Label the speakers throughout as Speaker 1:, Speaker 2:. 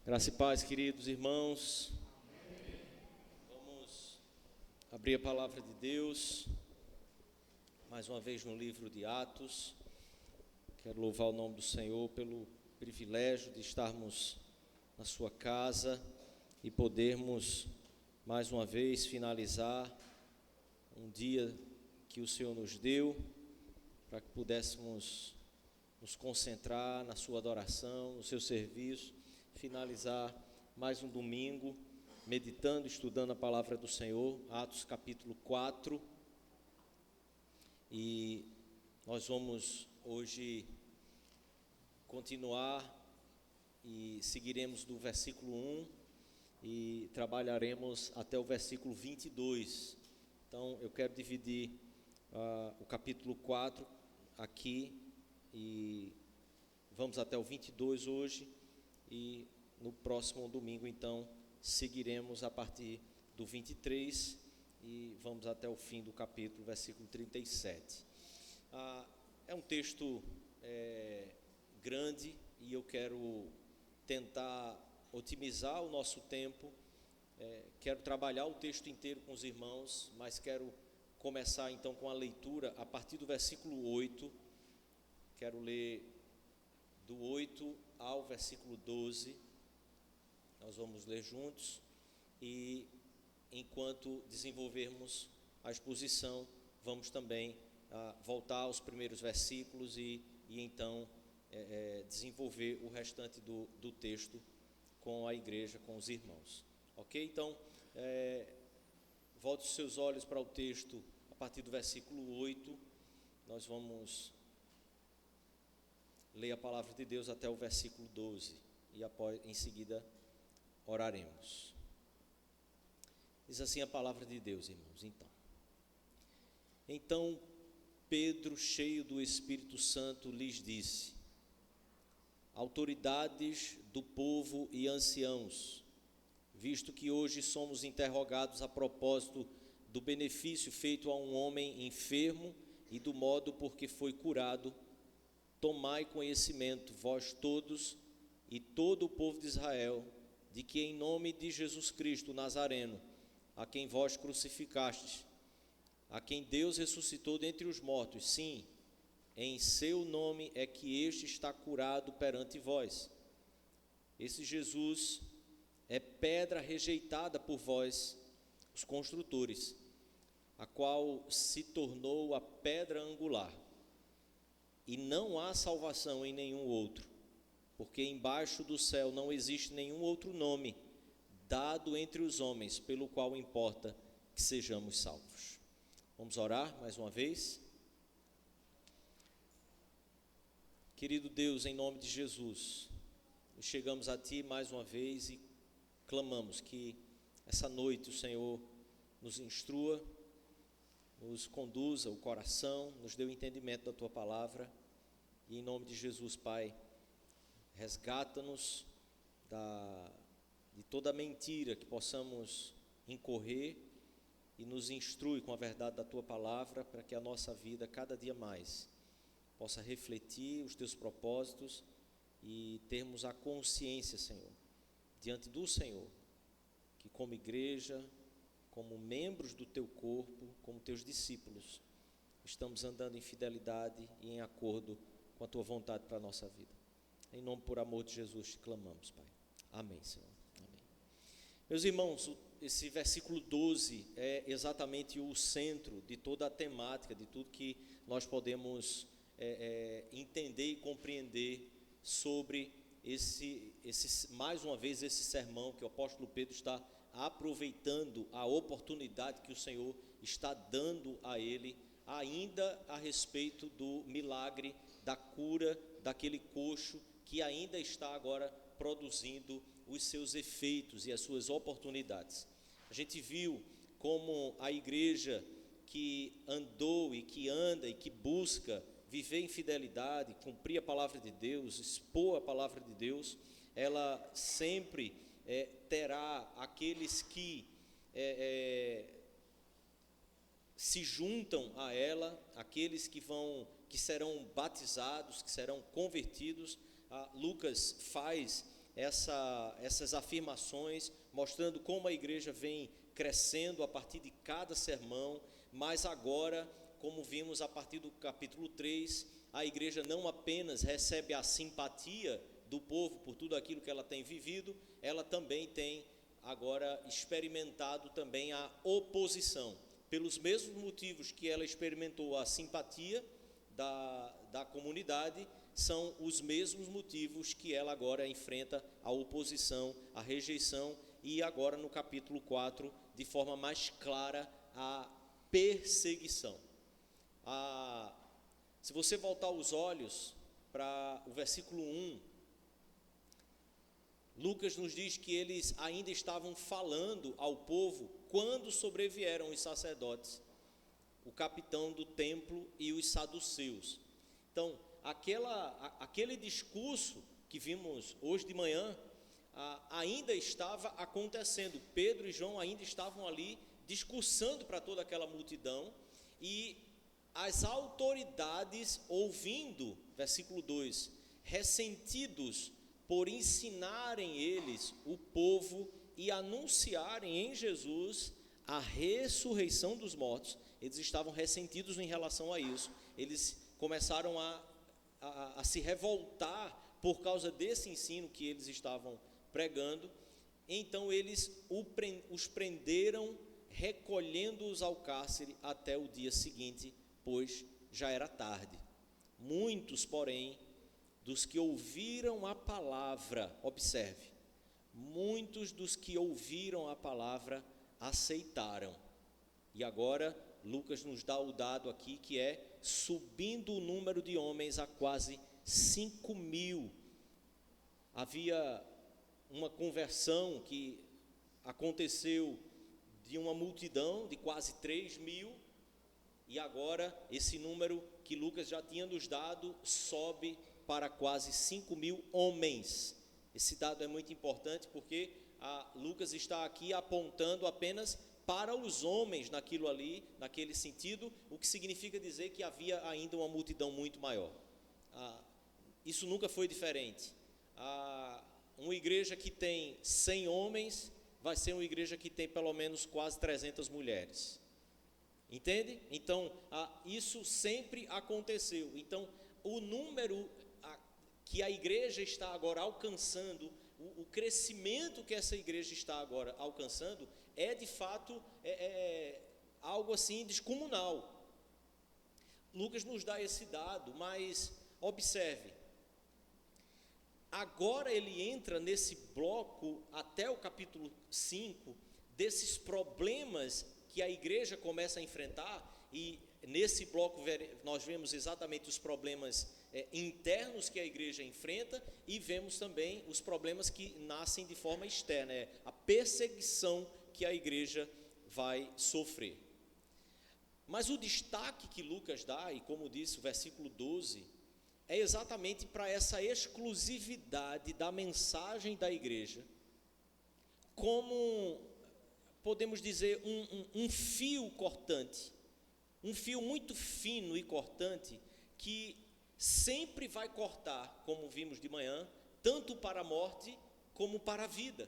Speaker 1: Graça e paz, queridos irmãos. Vamos abrir a palavra de Deus, mais uma vez no livro de Atos. Quero louvar o nome do Senhor pelo privilégio de estarmos na sua casa e podermos, mais uma vez, finalizar um dia que o Senhor nos deu, para que pudéssemos nos concentrar na sua adoração, no seu serviço, finalizar mais um domingo, meditando, estudando a palavra do Senhor, Atos capítulo 4, e nós vamos hoje continuar e seguiremos do versículo 1 e trabalharemos até o versículo 22, então eu quero dividir o capítulo 4 aqui e vamos até o 22 hoje. E no próximo domingo, então, seguiremos a partir do 23 e vamos até o fim do capítulo, versículo 37. É um texto grande e eu quero tentar otimizar o nosso tempo. Quero trabalhar o texto inteiro com os irmãos, mas quero começar então com a leitura a partir do versículo 8. Quero ler do 8 ao versículo 12, nós vamos ler juntos e enquanto desenvolvermos a exposição, vamos também voltar aos primeiros versículos e então desenvolver o restante do texto com a igreja, com os irmãos, ok? Então, volte os seus olhos para o texto a partir do versículo 8, nós vamos ler a palavra de Deus até o versículo 12 e em seguida oraremos. Diz assim a palavra de Deus, irmãos. Então Pedro, cheio do Espírito Santo, lhes disse: autoridades do povo e anciãos, visto que hoje somos interrogados a propósito do benefício feito a um homem enfermo e do modo por que foi curado, tomai conhecimento, vós todos e todo o povo de Israel, de que em nome de Jesus Cristo Nazareno, a quem vós crucificastes, a quem Deus ressuscitou dentre os mortos, sim, em seu nome é que este está curado perante vós. Esse Jesus é pedra rejeitada por vós, os construtores, a qual se tornou a pedra angular. E não há salvação em nenhum outro, porque embaixo do céu não existe nenhum outro nome dado entre os homens, pelo qual importa que sejamos salvos. Vamos orar mais uma vez? Querido Deus, em nome de Jesus, chegamos a Ti mais uma vez e clamamos que essa noite o Senhor nos instrua, nos conduza o coração, nos dê o entendimento da Tua palavra, e em nome de Jesus, Pai, resgata-nos de toda mentira que possamos incorrer e nos instrui com a verdade da Tua palavra, para que a nossa vida cada dia mais possa refletir os Teus propósitos e termos a consciência, Senhor, diante do Senhor, que como igreja, como membros do Teu corpo, como Teus discípulos, estamos andando em fidelidade e em acordo com a Tua vontade para a nossa vida. Em nome, por amor de Jesus, te clamamos, Pai. Amém, Senhor. Amém. Meus irmãos, esse versículo 12 é exatamente o centro de toda a temática, de tudo que nós podemos entender e compreender sobre mais uma vez, esse sermão que o apóstolo Pedro está aproveitando a oportunidade que o Senhor está dando a ele, ainda a respeito do milagre da cura daquele coxo que ainda está agora produzindo os seus efeitos e as suas oportunidades. A gente viu como a igreja que andou e que anda e que busca viver em fidelidade, cumprir a palavra de Deus, expor a palavra de Deus, ela sempre terá aqueles que se juntam a ela, aqueles que serão batizados, que serão convertidos. Lucas faz essas afirmações, mostrando como a igreja vem crescendo a partir de cada sermão, mas agora, como vimos a partir do capítulo 3, a igreja não apenas recebe a simpatia do povo por tudo aquilo que ela tem vivido, ela também tem agora experimentado também a oposição, pelos mesmos motivos que ela experimentou a simpatia da comunidade, são os mesmos motivos que ela agora enfrenta a oposição, a rejeição e agora no capítulo 4, de forma mais clara, a perseguição. Se você voltar os olhos para o versículo 1, Lucas nos diz que eles ainda estavam falando ao povo quando sobrevieram os sacerdotes, o capitão do templo e os saduceus. Então, aquele discurso que vimos hoje de manhã ainda estava acontecendo. Pedro e João ainda estavam ali discursando para toda aquela multidão, e as autoridades ouvindo, versículo 2, ressentidos por ensinarem eles, o povo, e anunciarem em Jesus a ressurreição dos mortos, eles estavam ressentidos em relação a isso. Eles começaram a se revoltar por causa desse ensino que eles estavam pregando. Então eles os prenderam, recolhendo-os ao cárcere até o dia seguinte, pois já era tarde. Muitos, porém, dos que ouviram a palavra, observe, muitos dos que ouviram a palavra aceitaram. E agora Lucas nos dá o dado aqui, que é subindo o número de homens a quase 5.000. Havia uma conversão que aconteceu de uma multidão de quase 3.000, e agora esse número que Lucas já tinha nos dado sobe para quase 5.000 homens. Esse dado é muito importante porque Lucas está aqui apontando apenas para os homens naquilo ali, naquele sentido, o que significa dizer que havia ainda uma multidão muito maior. Isso nunca foi diferente. Uma igreja que tem 100 homens vai ser uma igreja que tem pelo menos quase 300 mulheres. Entende? Então, isso sempre aconteceu. Então, o número que a igreja está agora alcançando, o crescimento que essa igreja está agora alcançando, é de fato algo assim descomunal. Lucas nos dá esse dado, mas observe, agora ele entra nesse bloco até o capítulo 5, desses problemas que a igreja começa a enfrentar, e nesse bloco nós vemos exatamente os problemas internos que a igreja enfrenta, e vemos também os problemas que nascem de forma externa, a perseguição que a igreja vai sofrer. Mas o destaque que Lucas dá, e como disse o versículo 12, é exatamente para essa exclusividade da mensagem da igreja, como podemos dizer um fio cortante, um fio muito fino e cortante, que sempre vai cortar, como vimos de manhã, tanto para a morte como para a vida.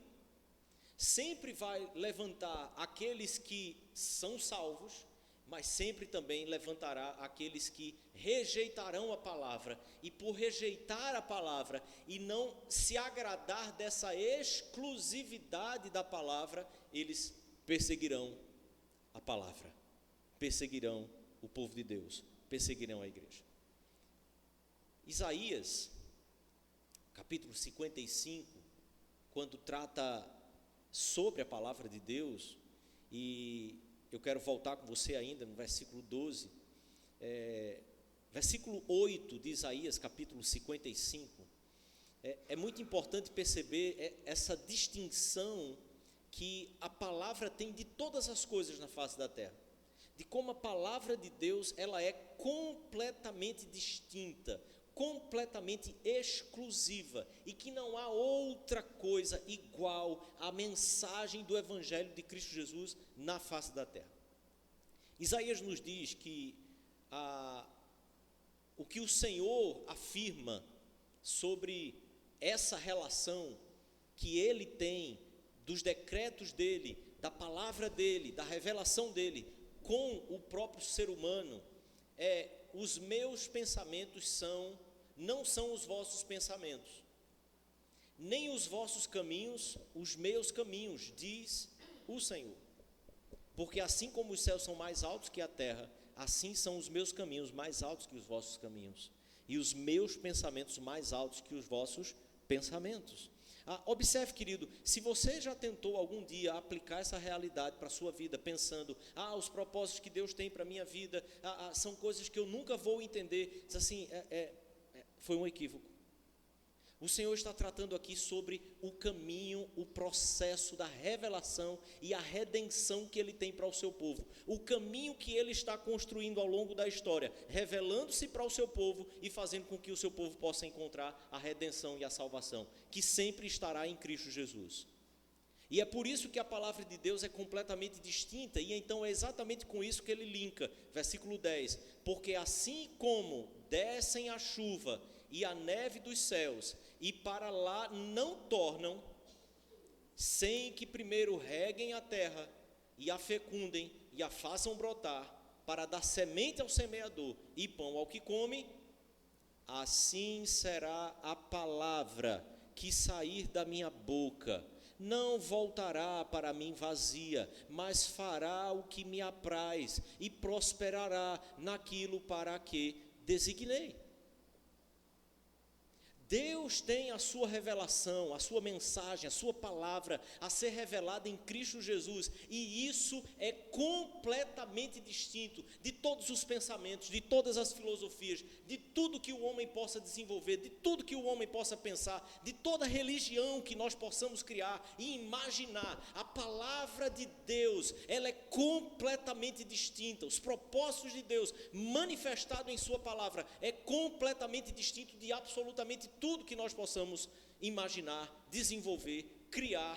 Speaker 1: Sempre vai levantar aqueles que são salvos, mas sempre também levantará aqueles que rejeitarão a palavra, e por rejeitar a palavra e não se agradar dessa exclusividade da palavra, eles perseguirão a palavra, perseguirão o povo de Deus, perseguirão a igreja. Isaías, capítulo 55, quando trata sobre a palavra de Deus, e eu quero voltar com você ainda no versículo 12, versículo 8 de Isaías, capítulo 55, é muito importante perceber essa distinção que a palavra tem de todas as coisas na face da terra, de como a palavra de Deus, ela é completamente distinta, completamente exclusiva, e que não há outra coisa igual à mensagem do Evangelho de Cristo Jesus na face da terra. Isaías nos diz que o que o Senhor afirma sobre essa relação que ele tem dos decretos dele, da palavra dele, da revelação dele com o próprio ser humano, os meus pensamentos não são os vossos pensamentos, nem os vossos caminhos, os meus caminhos, diz o Senhor. Porque assim como os céus são mais altos que a terra, assim são os meus caminhos mais altos que os vossos caminhos, e os meus pensamentos mais altos que os vossos pensamentos. Observe, querido, se você já tentou algum dia aplicar essa realidade para a sua vida, pensando, os propósitos que Deus tem para a minha vida, são coisas que eu nunca vou entender, diz assim, foi um equívoco. O Senhor está tratando aqui sobre o caminho, o processo da revelação e a redenção que Ele tem para o seu povo. O caminho que Ele está construindo ao longo da história, revelando-se para o seu povo e fazendo com que o seu povo possa encontrar a redenção e a salvação, que sempre estará em Cristo Jesus. E é por isso que a palavra de Deus é completamente distinta, e então é exatamente com isso que ele linka, versículo 10, porque assim como descem a chuva e a neve dos céus, e para lá não tornam, sem que primeiro reguem a terra, e a fecundem, e a façam brotar, para dar semente ao semeador, e pão ao que come, assim será a palavra que sair da minha boca, não voltará para mim vazia, mas fará o que me apraz, e prosperará naquilo para que designei. Deus tem a sua revelação, a sua mensagem, a sua palavra a ser revelada em Cristo Jesus, e isso é completamente distinto de todos os pensamentos, de todas as filosofias, de tudo que o homem possa desenvolver, de tudo que o homem possa pensar, de toda religião que nós possamos criar e imaginar. A palavra de Deus, ela é completamente distinta. Os propósitos de Deus manifestados em sua palavra é completamente distinto de absolutamente tudo que nós possamos imaginar, desenvolver, criar,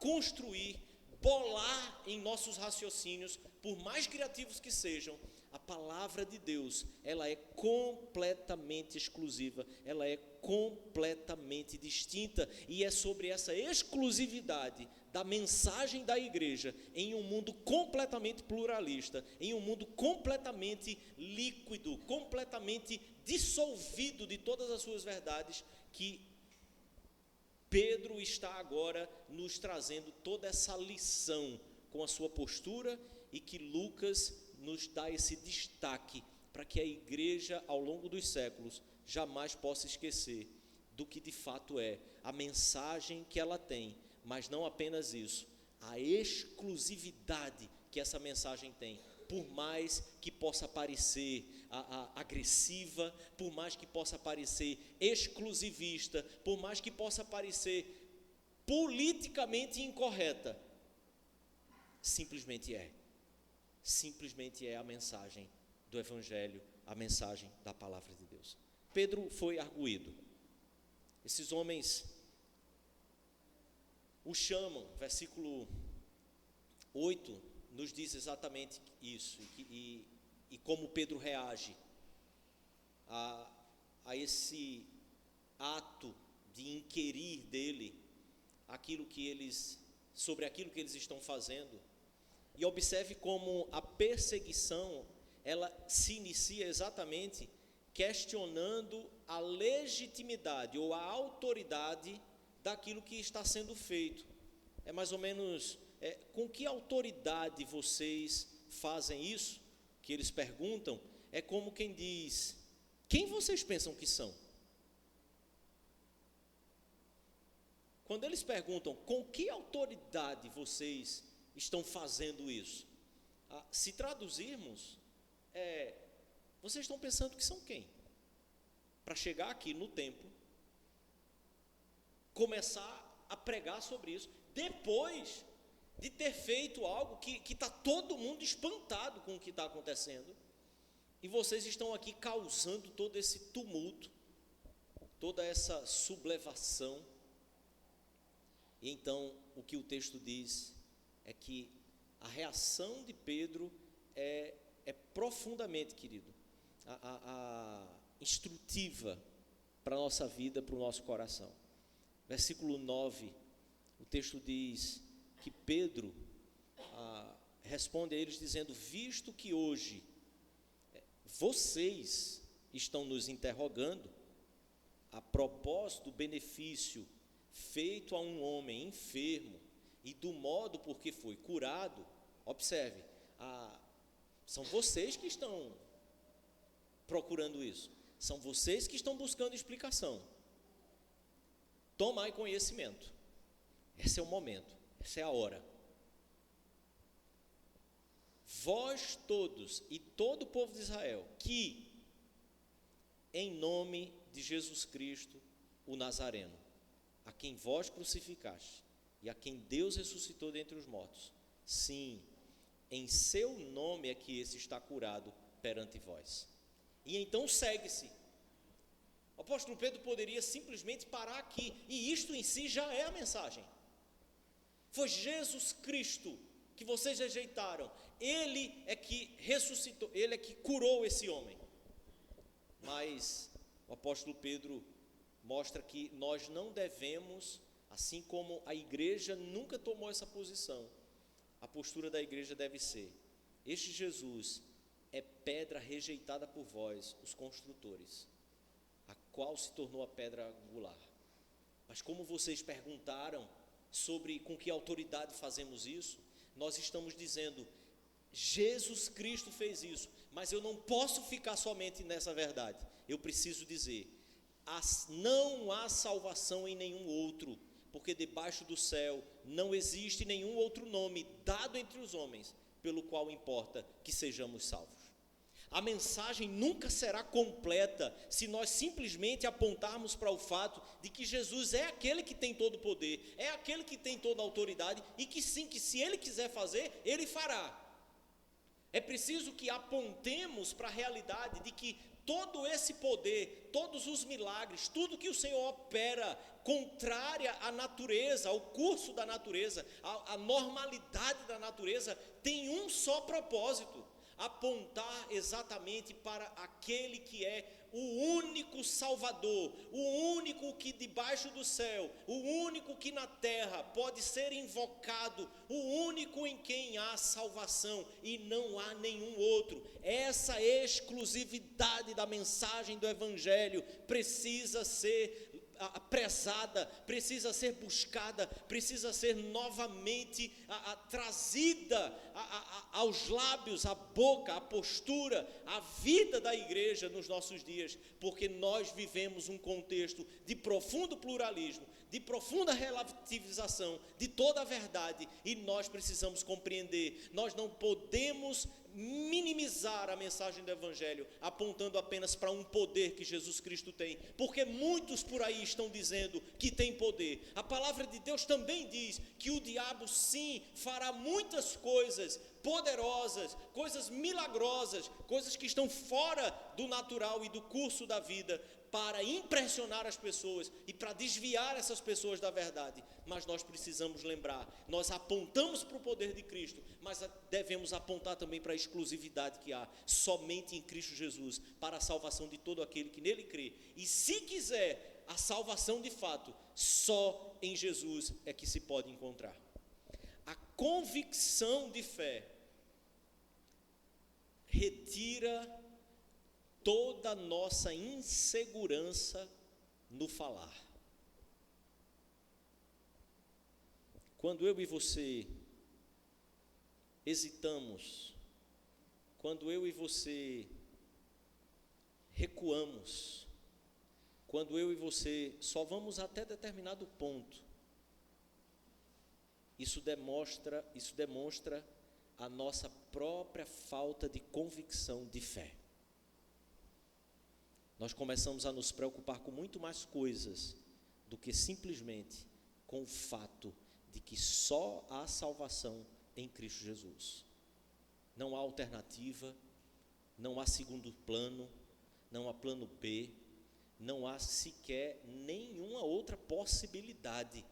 Speaker 1: construir, bolar em nossos raciocínios, por mais criativos que sejam. A palavra de Deus, ela é completamente exclusiva, ela é completamente distinta, e é sobre essa exclusividade da mensagem da igreja, em um mundo completamente pluralista, em um mundo completamente líquido, completamente dissolvido de todas as suas verdades, que Pedro está agora nos trazendo toda essa lição com a sua postura, e que Lucas nos dá esse destaque para que a igreja ao longo dos séculos jamais possa esquecer do que de fato é a mensagem que ela tem, mas não apenas isso, a exclusividade que essa mensagem tem. Por mais que possa parecer agressiva, por mais que possa parecer exclusivista, por mais que possa parecer politicamente incorreta, simplesmente é a mensagem do Evangelho, a mensagem da palavra de Deus. Pedro foi arguído. Esses homens o chamam, versículo 8 nos diz exatamente isso, e como Pedro reage a esse ato de inquirir dele sobre aquilo que eles estão fazendo. E observe como a perseguição, ela se inicia exatamente questionando a legitimidade ou a autoridade daquilo que está sendo feito. É mais ou menos, com que autoridade vocês fazem isso? Que eles perguntam, é como quem diz, quem vocês pensam que são? Quando eles perguntam, com que autoridade vocês estão fazendo isso? Se traduzirmos, vocês estão pensando que são quem? Para chegar aqui no templo, começar a pregar sobre isso, depois de ter feito algo que está todo mundo espantado com o que está acontecendo, e vocês estão aqui causando todo esse tumulto, toda essa sublevação. E então o que o texto diz é que a reação de Pedro é profundamente, querido, instrutiva para a nossa vida, para o nosso coração. Versículo 9, o texto diz que Pedro responde a eles dizendo: visto que hoje vocês estão nos interrogando a propósito do benefício feito a um homem enfermo e do modo por que foi curado, observe, são vocês que estão procurando isso, são vocês que estão buscando explicação. Tomai conhecimento, esse é o momento, essa é a hora. Vós todos e todo o povo de Israel, que em nome de Jesus Cristo, o Nazareno, a quem vós crucificaste e a quem Deus ressuscitou dentre os mortos, sim, em seu nome é que esse está curado perante vós. E então segue-se. O apóstolo Pedro poderia simplesmente parar aqui, e isto em si já é a mensagem. Foi Jesus Cristo que vocês rejeitaram, Ele é que ressuscitou, Ele é que curou esse homem. Mas o apóstolo Pedro mostra que nós não devemos, assim como a igreja nunca tomou essa posição, a postura da igreja deve ser: este Jesus é pedra rejeitada por vós, os construtores, a qual se tornou a pedra angular. Mas como vocês perguntaram sobre com que autoridade fazemos isso, nós estamos dizendo: Jesus Cristo fez isso, mas eu não posso ficar somente nessa verdade, eu preciso dizer: não há salvação em nenhum outro, porque debaixo do céu não existe nenhum outro nome dado entre os homens, pelo qual importa que sejamos salvos. A mensagem nunca será completa se nós simplesmente apontarmos para o fato de que Jesus é aquele que tem todo o poder, é aquele que tem toda a autoridade, e que sim, que se Ele quiser fazer, Ele fará. É preciso que apontemos para a realidade de que todo esse poder, todos os milagres, tudo que o Senhor opera contrária à natureza, ao curso da natureza, à normalidade da natureza, tem um só propósito: apontar exatamente para aquele que é o único Salvador, o único que debaixo do céu, o único que na terra pode ser invocado, o único em quem há salvação e não há nenhum outro. Essa exclusividade da mensagem do Evangelho precisa ser prezada, precisa ser buscada, precisa ser novamente trazida aos lábios, à boca, à postura, à vida da igreja nos nossos dias, porque nós vivemos um contexto de profundo pluralismo, de profunda relativização de toda a verdade, e nós precisamos compreender, nós não podemos minimizar a mensagem do Evangelho, apontando apenas para um poder que Jesus Cristo tem, porque muitos por aí estão dizendo que tem poder. A palavra de Deus também diz que o diabo sim fará muitas coisas poderosas, coisas milagrosas, coisas que estão fora do natural e do curso da vida, para impressionar as pessoas e para desviar essas pessoas da verdade. Mas nós precisamos lembrar, nós apontamos para o poder de Cristo, mas devemos apontar também para a exclusividade que há somente em Cristo Jesus, para a salvação de todo aquele que nele crê. E se quiser a salvação de fato, só em Jesus é que se pode encontrar. A convicção de fé retira toda a nossa insegurança no falar. Quando eu e você hesitamos, quando eu e você recuamos, quando eu e você só vamos até determinado ponto, isso demonstra a nossa própria falta de convicção de fé. Nós começamos a nos preocupar com muito mais coisas do que simplesmente com o fato de que só há salvação em Cristo Jesus. Não há alternativa, não há segundo plano, não há plano B, não há sequer nenhuma outra possibilidade.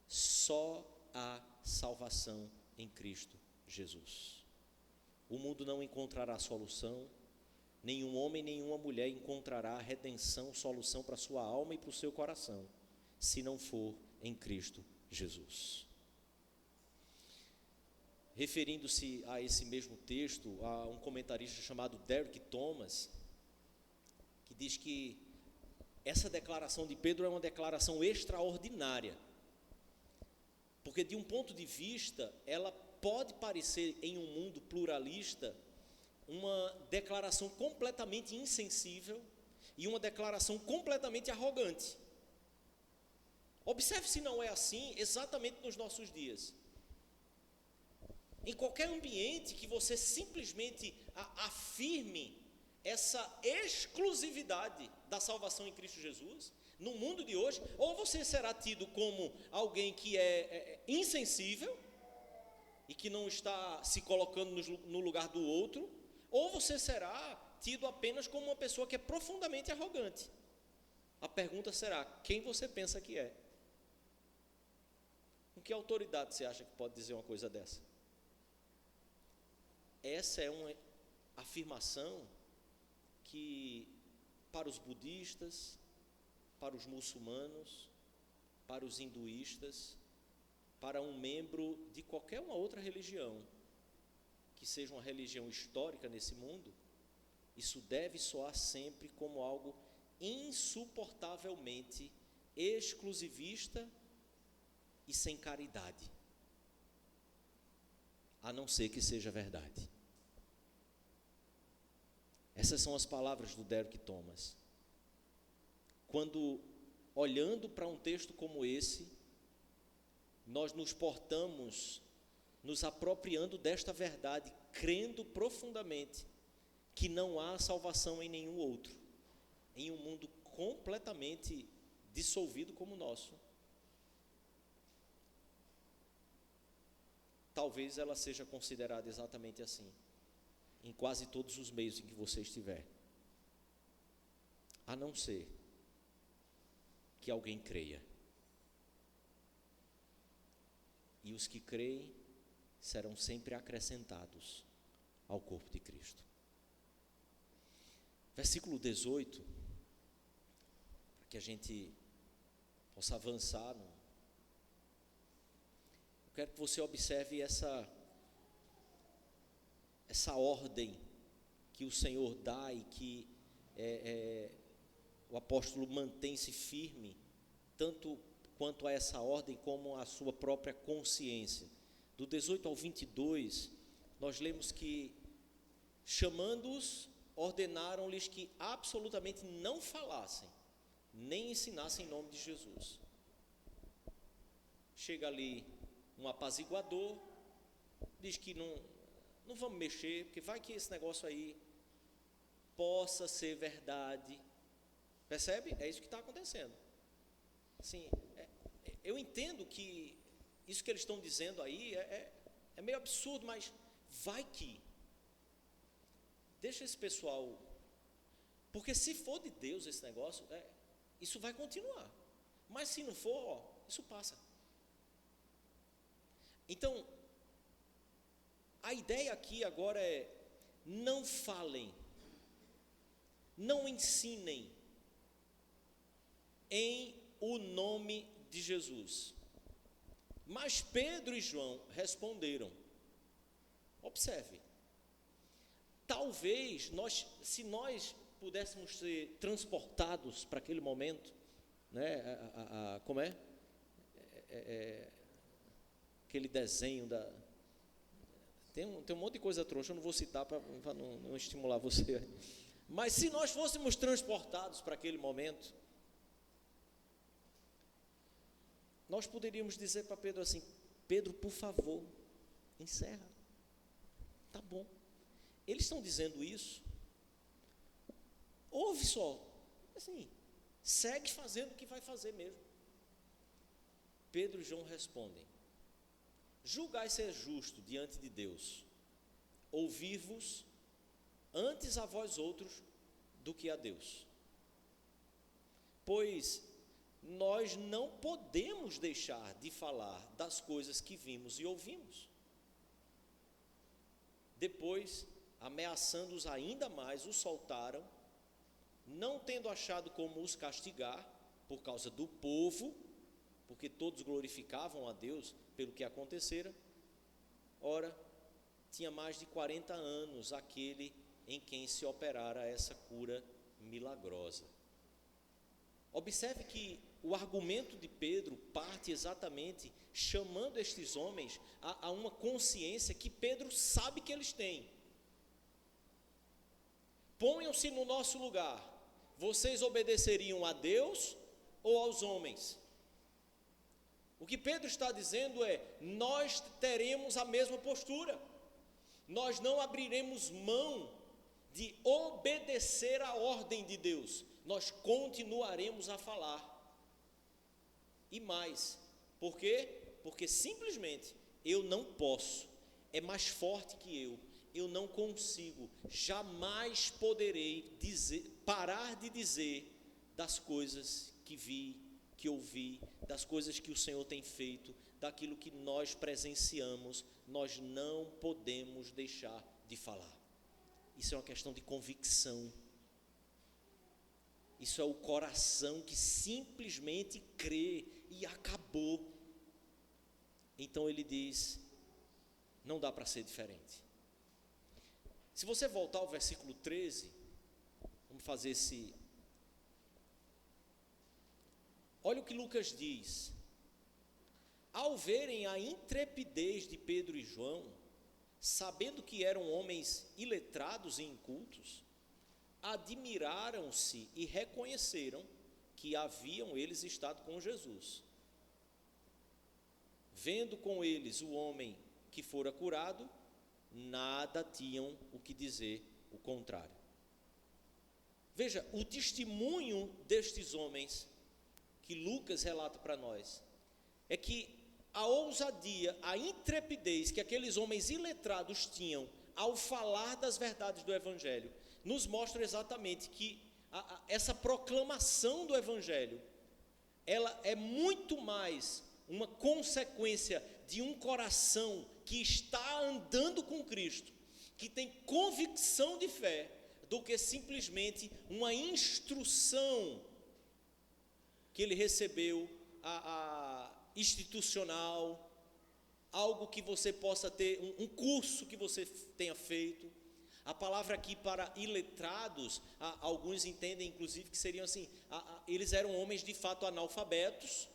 Speaker 1: Só há salvação em Cristo Jesus. O mundo não encontrará solução, nenhum homem, nenhuma mulher encontrará redenção, solução para a sua alma e para o seu coração, se não for em Cristo Jesus. Referindo-se a esse mesmo texto, há um comentarista chamado Derek Thomas, que diz que essa declaração de Pedro é uma declaração extraordinária, porque de um ponto de vista, ela pode parecer em um mundo pluralista uma declaração completamente insensível e uma declaração completamente arrogante. Observe se não é assim exatamente nos nossos dias. Em qualquer ambiente que você simplesmente afirme essa exclusividade da salvação em Cristo Jesus, no mundo de hoje, ou você será tido como alguém que é insensível e que não está se colocando no lugar do outro, ou você será tido apenas como uma pessoa que é profundamente arrogante. A pergunta será: quem você pensa que é? Com que autoridade você acha que pode dizer uma coisa dessa? Essa é uma afirmação que, para os budistas, para os muçulmanos, para os hinduístas, para um membro de qualquer uma outra religião, que seja uma religião histórica nesse mundo, isso deve soar sempre como algo insuportavelmente exclusivista e sem caridade, a não ser que seja verdade. Essas são as palavras do Derek Thomas. Quando, olhando para um texto como esse, nós nos portamos, nos apropriando desta verdade, crendo profundamente que não há salvação em nenhum outro, em um mundo completamente dissolvido como o nosso, talvez ela seja considerada exatamente assim, em quase todos os meios em que você estiver, a não ser que alguém creia. E os que creem serão sempre acrescentados ao corpo de Cristo. Versículo 18, para que a gente possa avançar. Eu quero que você observe essa ordem que o Senhor dá e que o apóstolo mantém-se firme, tanto quanto a essa ordem como a sua própria consciência. Do 18 ao 22, nós lemos que, chamando-os, ordenaram-lhes que absolutamente não falassem, nem ensinassem em nome de Jesus. Chega ali um apaziguador, diz que não vamos mexer, porque vai que esse negócio aí possa ser verdade. Percebe? É isso que está acontecendo. Assim, eu entendo que isso que eles estão dizendo aí é meio absurdo, mas vai que. Deixa esse pessoal, porque se for de Deus esse negócio, isso vai continuar. Mas se não for, isso passa. Então, a ideia aqui agora é: não falem, não ensinem em o nome de Jesus. Mas Pedro e João responderam. Observe, talvez se nós pudéssemos ser transportados para aquele momento, né? Como é? Aquele desenho tem um monte de coisa trouxa, eu não vou citar para não estimular você. Mas se nós fôssemos transportados para aquele momento, nós poderíamos dizer para Pedro assim: Pedro, por favor, encerra. Tá bom. Eles estão dizendo isso. Ouve só. Assim, segue fazendo o que vai fazer mesmo. Pedro e João respondem: julgai ser justo diante de Deus, ouvir-vos antes a vós outros do que a Deus. Pois nós não podemos deixar de falar das coisas que vimos e ouvimos. Depois, ameaçando-os ainda mais, os soltaram, não tendo achado como os castigar por causa do povo, porque todos glorificavam a Deus pelo que acontecera. Ora, tinha mais de 40 anos aquele em quem se operara essa cura milagrosa. Observe que o argumento de Pedro parte exatamente chamando estes homens a uma consciência que Pedro sabe que eles têm. Ponham-se no nosso lugar. Vocês obedeceriam a Deus ou aos homens? O que Pedro está dizendo é: nós teremos a mesma postura. Nós não abriremos mão de obedecer à ordem de Deus. Nós continuaremos a falar. E mais, por quê? Porque simplesmente eu não posso, é mais forte que eu não consigo, jamais poderei parar de dizer das coisas que vi, que ouvi, das coisas que o Senhor tem feito, daquilo que nós presenciamos. Nós não podemos deixar de falar. Isso é uma questão de convicção. Isso é o coração que simplesmente crê e acabou. Então ele diz: não dá para ser diferente. Se você voltar ao versículo 13, vamos fazer esse... Olha o que Lucas diz: ao verem a intrepidez de Pedro e João, sabendo que eram homens iletrados e incultos, admiraram-se e reconheceram que haviam eles estado com Jesus. Vendo com eles o homem que fora curado, nada tinham o que dizer o contrário. Veja, o testemunho destes homens que Lucas relata para nós é que a ousadia, a intrepidez que aqueles homens iletrados tinham ao falar das verdades do Evangelho, nos mostra exatamente que essa proclamação do Evangelho, ela é muito mais uma consequência de um coração que está andando com Cristo, que tem convicção de fé, do que simplesmente uma instrução que ele recebeu institucional, algo que você possa ter, um curso que você tenha feito. A palavra aqui para iletrados, alguns entendem inclusive que seriam assim, eles eram homens de fato analfabetos,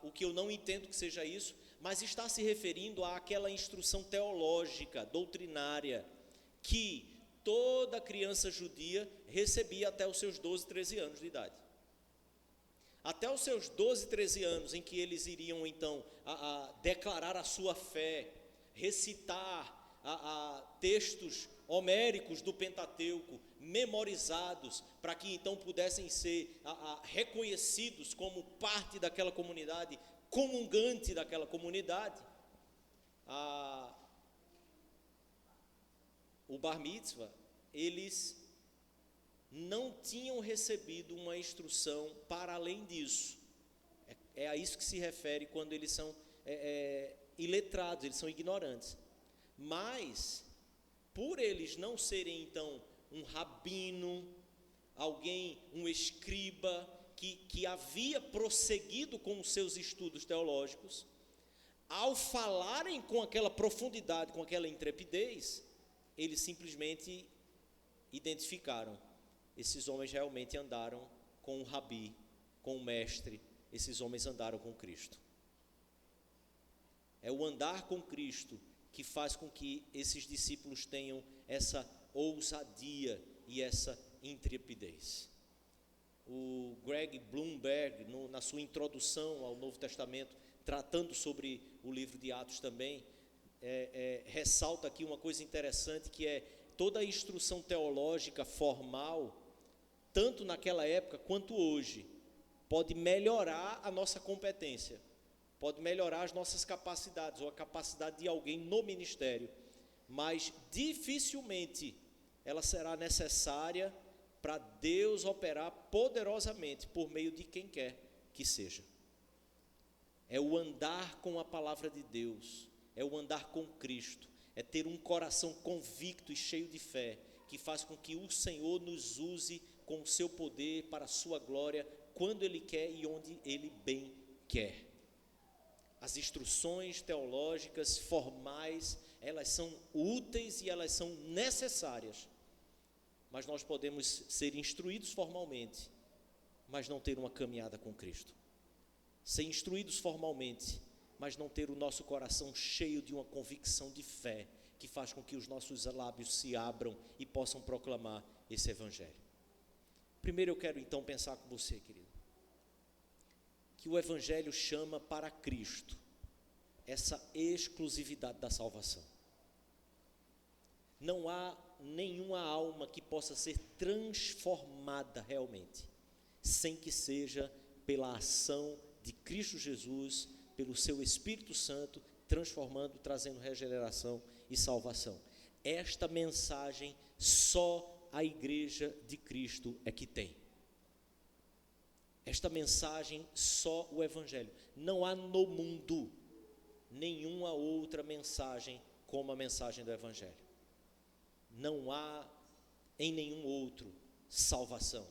Speaker 1: o que eu não entendo que seja isso, mas está se referindo àquela instrução teológica, doutrinária, que toda criança judia recebia até os seus 12, 13 anos de idade. Até os seus 12, 13 anos, em que eles iriam então declarar a sua fé, recitar textos homéricos do Pentateuco, memorizados, para que então pudessem ser reconhecidos como parte daquela comunidade, comungante daquela comunidade. O Bar Mitzvah, eles não tinham recebido uma instrução para além disso. É a isso que se refere quando eles são iletrados, eles são ignorantes. Mas, por eles não serem então um rabino, alguém, um escriba, que havia prosseguido com os seus estudos teológicos, ao falarem com aquela profundidade, com aquela intrepidez, eles simplesmente identificaram: esses homens realmente andaram com o rabi, com o mestre, esses homens andaram com Cristo. É o andar com Cristo que faz com que esses discípulos tenham essa ousadia e essa intrepidez. O Greg Bloomberg, na sua introdução ao Novo Testamento, tratando sobre o livro de Atos também, ressalta aqui uma coisa interessante, que é toda a instrução teológica formal, tanto naquela época quanto hoje, pode melhorar a nossa competência, pode melhorar as nossas capacidades, ou a capacidade de alguém no ministério, mas dificilmente ela será necessária para Deus operar poderosamente por meio de quem quer que seja. É o andar com a palavra de Deus, é o andar com Cristo, é ter um coração convicto e cheio de fé, que faz com que o Senhor nos use com o seu poder para a sua glória, quando Ele quer e onde Ele bem quer. As instruções teológicas formais, elas são úteis e elas são necessárias, mas nós podemos ser instruídos formalmente, mas não ter uma caminhada com Cristo. Ser instruídos formalmente, mas não ter o nosso coração cheio de uma convicção de fé, que faz com que os nossos lábios se abram e possam proclamar esse evangelho. Primeiro eu quero então pensar com você, querido, que o evangelho chama para Cristo essa exclusividade da salvação. Não há nenhuma alma que possa ser transformada realmente, sem que seja pela ação de Cristo Jesus, pelo seu Espírito Santo, transformando, trazendo regeneração e salvação. Esta mensagem só a igreja de Cristo é que tem. Esta mensagem só o evangelho. Não há no mundo nenhuma outra mensagem como a mensagem do evangelho. Não há em nenhum outro salvação.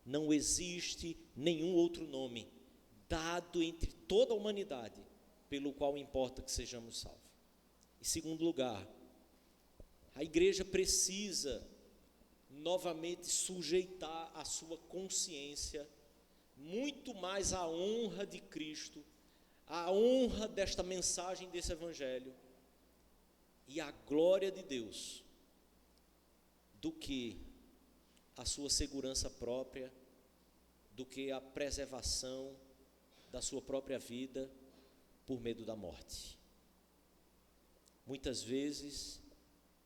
Speaker 1: Não existe nenhum outro nome dado entre toda a humanidade pelo qual importa que sejamos salvos. Em segundo lugar, a igreja precisa novamente sujeitar a sua consciência muito mais à honra de Cristo, à honra desta mensagem, desse evangelho e à glória de Deus, do que a sua segurança própria, do que a preservação da sua própria vida por medo da morte. Muitas vezes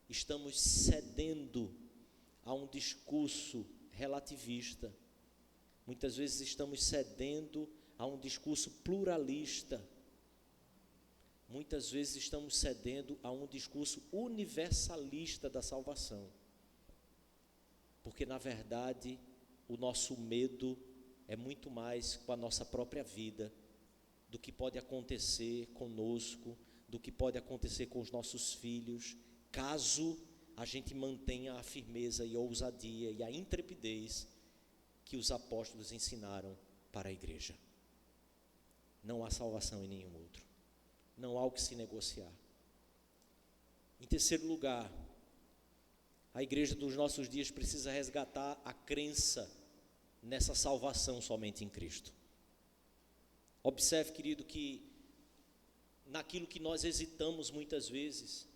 Speaker 1: estamos cedendo a um discurso relativista, muitas vezes estamos cedendo a um discurso pluralista, muitas vezes estamos cedendo a um discurso universalista da salvação, porque na verdade o nosso medo é muito mais com a nossa própria vida, do que pode acontecer conosco, do que pode acontecer com os nossos filhos, caso a gente mantenha a firmeza e a ousadia e a intrepidez que os apóstolos ensinaram para a igreja. Não há salvação em nenhum outro, não há o que se negociar. Em terceiro lugar, a igreja dos nossos dias precisa resgatar a crença nessa salvação somente em Cristo. Observe, querido, que naquilo que nós hesitamos muitas vezes,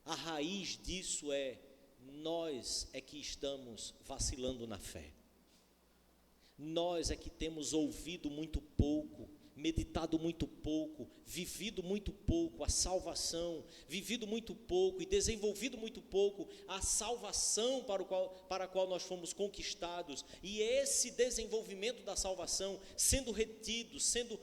Speaker 1: a raiz disso nós é que estamos vacilando na fé. Nós é que temos ouvido muito pouco, meditado muito pouco, vivido muito pouco a salvação, vivido muito pouco e desenvolvido muito pouco a salvação para a qual nós fomos conquistados. E esse desenvolvimento da salvação sendo retido, sendo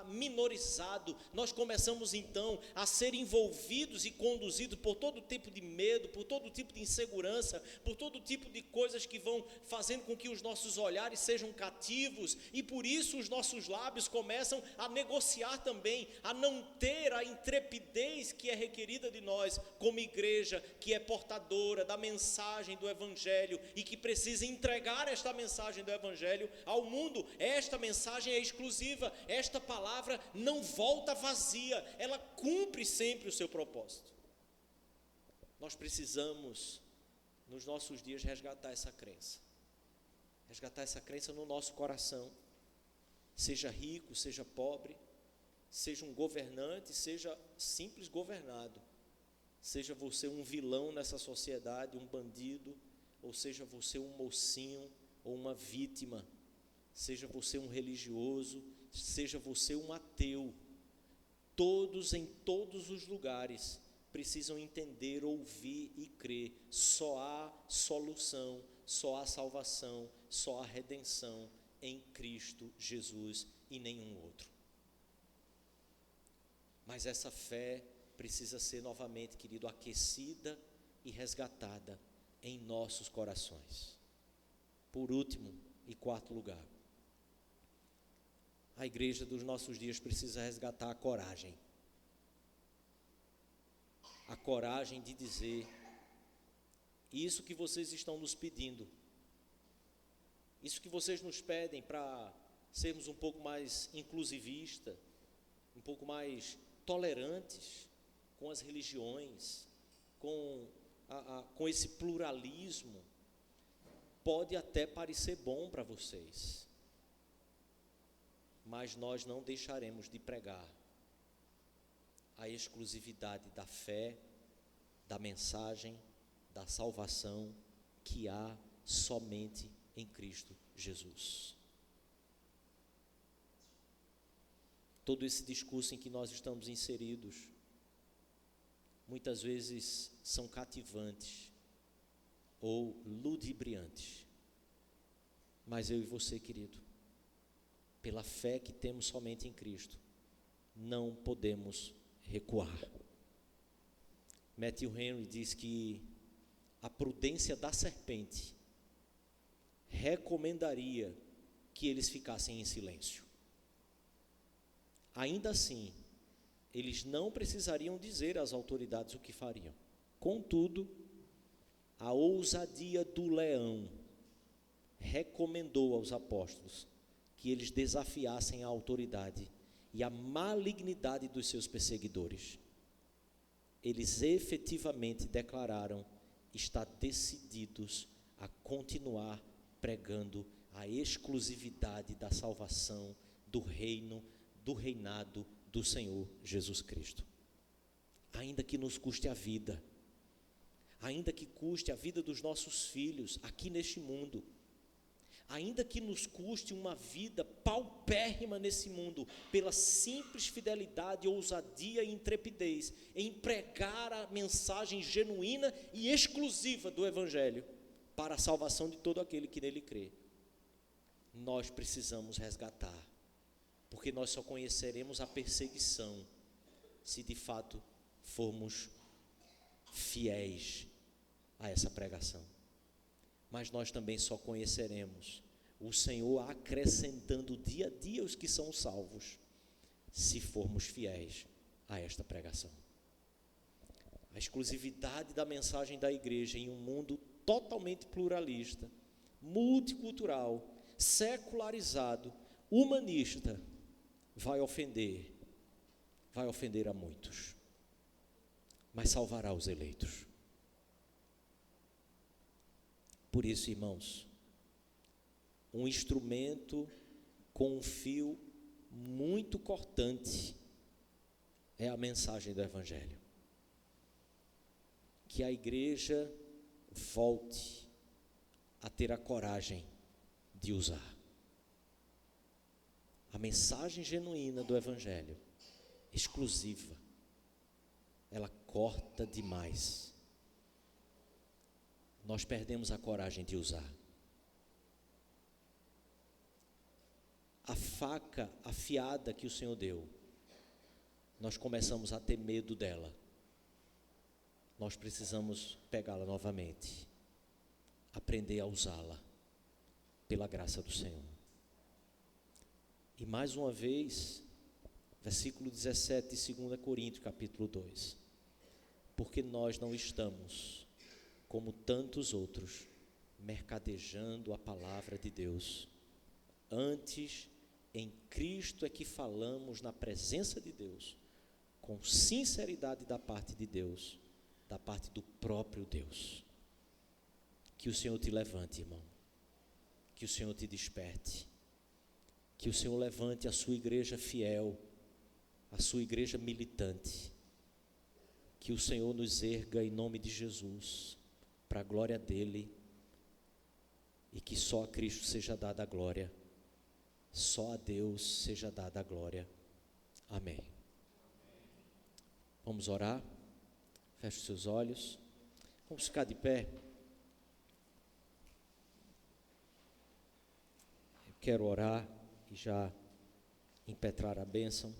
Speaker 1: minorizado, nós começamos então a ser envolvidos e conduzidos por todo tipo de medo, por todo tipo de insegurança, por todo tipo de coisas que vão fazendo com que os nossos olhares sejam cativos, e por isso os nossos lábios começam a negociar também, a não ter a intrepidez que é requerida de nós como igreja, que é portadora da mensagem do evangelho e que precisa entregar esta mensagem do evangelho ao mundo. Esta mensagem é exclusiva, esta palavra não volta vazia, ela cumpre sempre o seu propósito. Nós precisamos nos nossos dias resgatar essa crença no nosso coração. Seja rico, seja pobre, seja um governante, seja simples governado, seja você um vilão nessa sociedade, um bandido, ou seja você um mocinho ou uma vítima, seja você um religioso, seja você um ateu, todos em todos os lugares precisam entender, ouvir e crer. Só há solução, só há salvação, só há redenção em Cristo Jesus e nenhum outro. Mas essa fé precisa ser novamente, querido, aquecida e resgatada em nossos corações. Por último e quarto lugar, a igreja dos nossos dias precisa resgatar a coragem. A coragem de dizer: isso que vocês estão nos pedindo, isso que vocês nos pedem para sermos um pouco mais inclusivistas, um pouco mais tolerantes com as religiões, com esse pluralismo, pode até parecer bom para vocês, mas nós não deixaremos de pregar a exclusividade da fé, da mensagem, da salvação que há somente em Cristo Jesus. Todo esse discurso em que nós estamos inseridos, muitas vezes são cativantes ou ludibriantes, mas eu e você, querido, pela fé que temos somente em Cristo, não podemos recuar. Matthew Henry diz que a prudência da serpente recomendaria que eles ficassem em silêncio. Ainda assim, eles não precisariam dizer às autoridades o que fariam. Contudo, a ousadia do leão recomendou aos apóstolos que eles desafiassem a autoridade e a malignidade dos seus perseguidores. Eles efetivamente declararam estar decididos a continuar pregando a exclusividade da salvação, do reino, do reinado do Senhor Jesus Cristo. Ainda que nos custe a vida, ainda que custe a vida dos nossos filhos aqui neste mundo, ainda que nos custe uma vida paupérrima nesse mundo, pela simples fidelidade, ousadia e intrepidez em pregar a mensagem genuína e exclusiva do Evangelho para a salvação de todo aquele que nele crê, nós precisamos resgatar, porque nós só conheceremos a perseguição se de fato formos fiéis a essa pregação. Mas nós também só conheceremos o Senhor acrescentando dia a dia os que são salvos, se formos fiéis a esta pregação. A exclusividade da mensagem da igreja em um mundo totalmente pluralista, multicultural, secularizado, humanista, vai ofender a muitos, mas salvará os eleitos. Por isso, irmãos, um instrumento com um fio muito cortante é a mensagem do Evangelho. Que a igreja volte a ter a coragem de usar a mensagem genuína do Evangelho, exclusiva. Ela corta demais. Nós perdemos a coragem de usar. A faca afiada que o Senhor deu, nós começamos a ter medo dela. Nós precisamos pegá-la novamente, aprender a usá-la, pela graça do Senhor. E mais uma vez, versículo 17 de 2 Coríntios, capítulo 2. Porque nós não estamos, como tantos outros, mercadejando a palavra de Deus. Antes, em Cristo é que falamos na presença de Deus, com sinceridade da parte de Deus, da parte do próprio Deus. Que o Senhor te levante, irmão. Que o Senhor te desperte. Que o Senhor levante a sua igreja fiel, a sua igreja militante. Que o Senhor nos erga em nome de Jesus, para a glória dele, e que só a Cristo seja dada a glória, só a Deus seja dada a glória. Amém. Vamos orar? Feche os seus olhos. Vamos ficar de pé. Eu quero orar e já impetrar a bênção.